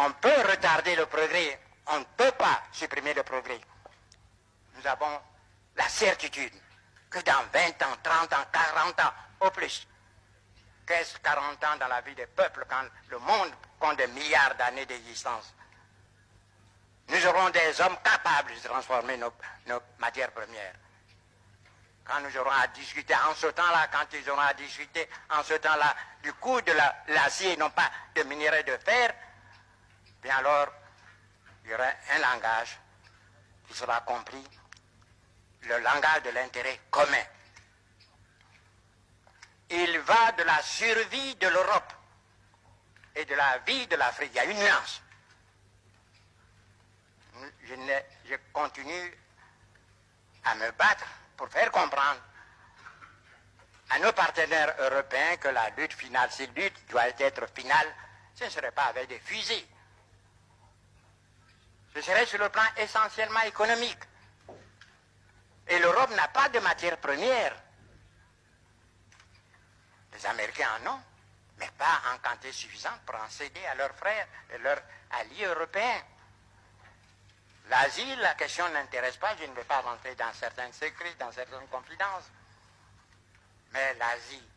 On peut retarder le progrès, on ne peut pas supprimer le progrès. Nous avons la certitude que dans 20 ans, 30 ans, 40 ans, au plus, qu'est-ce 40 ans dans la vie des peuples quand le monde compte des milliards d'années d'existence? Nous aurons des hommes capables de transformer nos matières premières. Quand nous aurons à discuter en ce temps-là, quand ils auront à discuter en ce temps-là du coût de l'acier, non pas de minerai de fer, bien alors, il y aura un langage qui sera compris, le langage de l'intérêt commun. Il va de la survie de l'Europe et de la vie de l'Afrique. Il y a une nuance. Je continue à me battre pour faire comprendre à nos partenaires européens que la lutte finale, si lutte doit être finale, ce ne serait pas avec des fusées. Ce serait sur le plan essentiellement économique. Et l'Europe n'a pas de matières premières. Les Américains en ont, mais pas en quantité suffisante pour en céder à leurs frères et leurs alliés européens. L'Asie, la question n'intéresse pas, je ne vais pas rentrer dans certains secrets, dans certaines confidences. Mais l'Asie,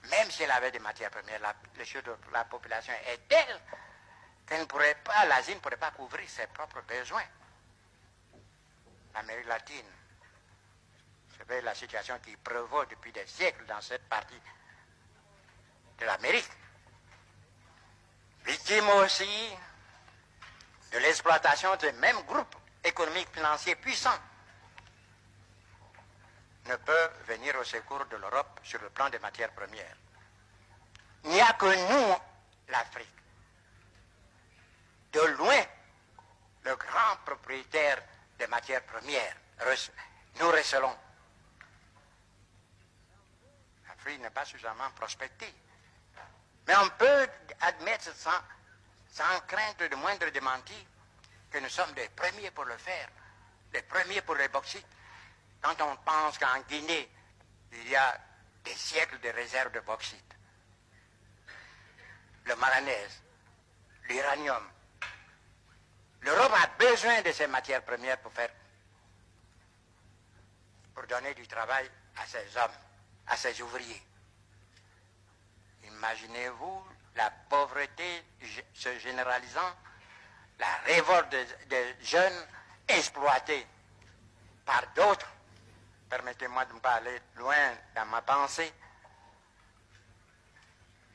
même si elle avait des matières premières, la population est telle qu'elle ne pourrait pas, l'Asie ne pourrait pas couvrir ses propres besoins. L'Amérique latine, c'est la situation qui prévaut depuis des siècles dans cette partie de l'Amérique. Victime aussi de l'exploitation de mêmes groupes économiques financiers puissants ne peuvent venir au secours de l'Europe sur le plan des matières premières. Il n'y a que nous, l'Afrique, de loin, le grand propriétaire des matières premières. Nous recelons. L'Afrique n'est pas suffisamment prospectée. Mais on peut admettre sans crainte de moindre démenti que nous sommes les premiers pour le faire, les premiers pour les bauxites. Quand on pense qu'en Guinée, il y a des siècles de réserves de bauxite, le manganèse, l'uranium, l'Europe a besoin de ces matières premières pour donner du travail à ces hommes, à ces ouvriers. Imaginez-vous la pauvreté se généralisant, la révolte des jeunes exploités par d'autres. Permettez-moi de ne pas aller loin dans ma pensée.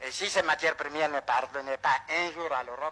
Et si ces matières premières ne parvenaient pas un jour à l'Europe,